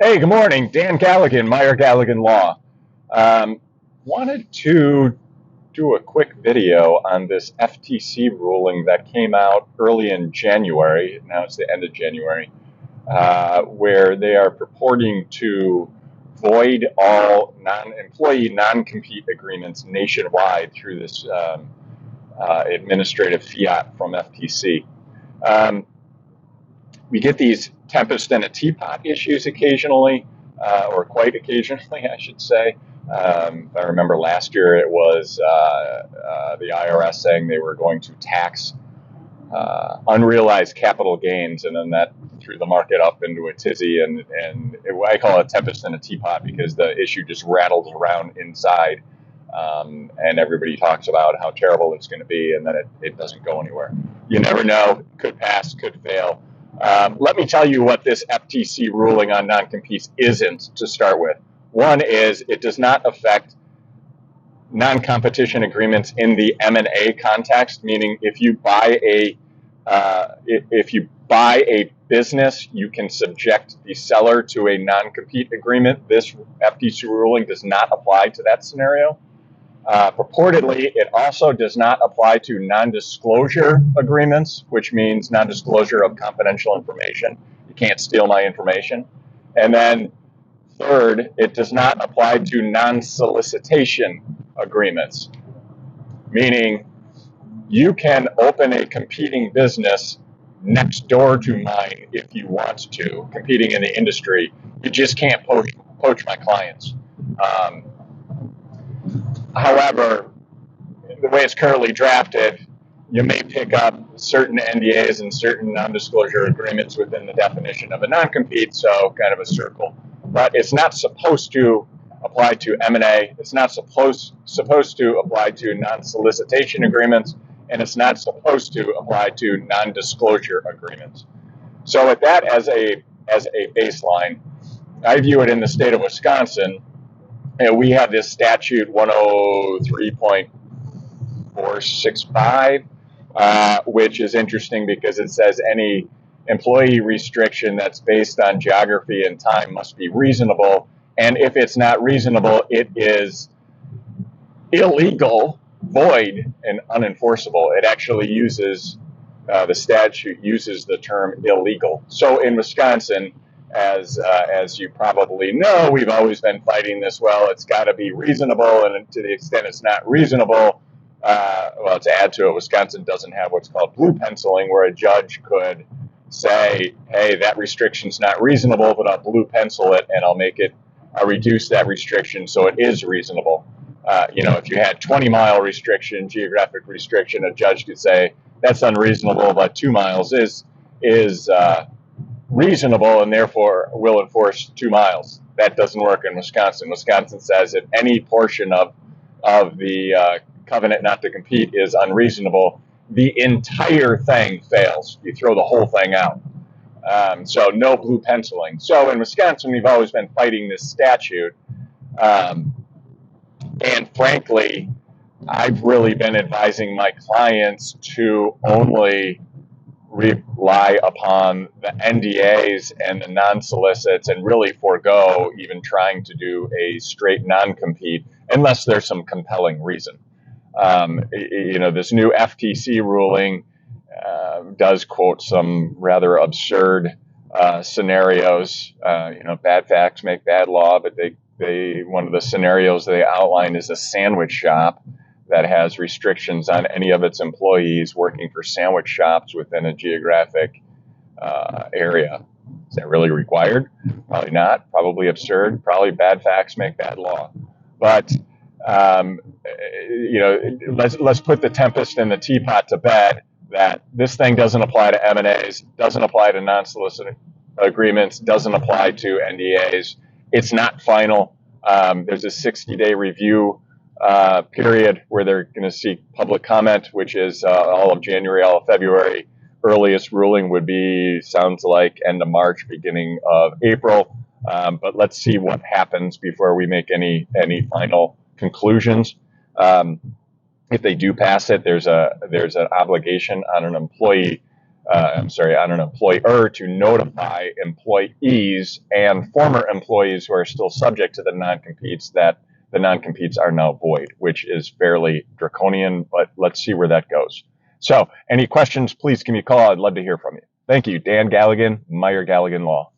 Hey, good morning. Dan Galligan, Meyer Galligan Law. Wanted to do a quick video on this FTC ruling that came out early in January. Now it's the end of January, where they are purporting to void all employee non-compete agreements nationwide through this administrative fiat from FTC. We get these tempest in a teapot issues occasionally, or quite occasionally, I should say. I remember last year it was the IRS saying they were going to tax unrealized capital gains, and then that threw the market up into a tizzy. I call it tempest in a teapot because the issue just rattles around inside, and everybody talks about how terrible it's going to be, and then it doesn't go anywhere. You never know. Could pass, could fail. Let me tell you what this FTC ruling on non-competes isn't to start with. One is it does not affect non-competition agreements in the M&A context, meaning if you buy a business, you can subject the seller to a non-compete agreement. This FTC ruling does not apply to that scenario. Purportedly, it also does not apply to non-disclosure agreements, which means non-disclosure of confidential information. You can't steal my information. And then third, it does not apply to non-solicitation agreements, meaning you can open a competing business next door to mine if you want to, competing in the industry. You just can't poach my clients. However, the way it's currently drafted, you may pick up certain NDAs and certain non-disclosure agreements within the definition of a non-compete, so kind of a circle. But it's not supposed to apply to M&A, it's not supposed to apply to non-solicitation agreements, and it's not supposed to apply to non-disclosure agreements. So with that as a baseline, I view it in the state of Wisconsin. We have this statute 103.465, which is interesting because it says any employee restriction that's based on geography and time must be reasonable. And if it's not reasonable, it is illegal, void, and unenforceable. It actually uses, the statute uses the term illegal. So in Wisconsin, as you probably know, we've always been fighting this. Well, it's got to be reasonable, and to the extent it's not reasonable, well, to add to it, Wisconsin doesn't have what's called blue penciling, where a judge could say, hey, that restriction's not reasonable, but I'll blue pencil it and I'll reduce that restriction so it is reasonable. If you had 20-mile restriction, geographic restriction, a judge could say that's unreasonable, but 2 miles is reasonable and therefore will enforce 2 miles. That doesn't work in Wisconsin. Wisconsin says if any portion of the covenant not to compete is unreasonable, the entire thing fails. You throw the whole thing out. So no blue penciling. So in Wisconsin, we've always been fighting this statute. And frankly, I've really been advising my clients to only rely upon the NDAs and the non-solicits and really forego even trying to do a straight non-compete unless there's some compelling reason. This new FTC ruling does quote some rather absurd scenarios. Bad facts make bad law, but one of the scenarios they outline is a sandwich shop that has restrictions on any of its employees working for sandwich shops within a geographic area. Is that really required? Probably not. Probably absurd. Probably bad facts make bad law. But let's put the tempest in the teapot to bed. That this thing doesn't apply to M&As, doesn't apply to non-solicit agreements, doesn't apply to NDAs. It's not final. There's a 60-day review period where they're going to seek public comment, which is all of January, all of February. Earliest ruling would be, sounds like, end of March, beginning of April. But let's see what happens before we make any final conclusions. If they do pass it, there's an obligation on an employee on an employer to notify employees and former employees who are still subject to the non-competes that the non-competes are now void, which is fairly draconian, but let's see where that goes. So any questions, please give me a call. I'd love to hear from you. Thank you. Dan Galligan, Meyer Galligan Law.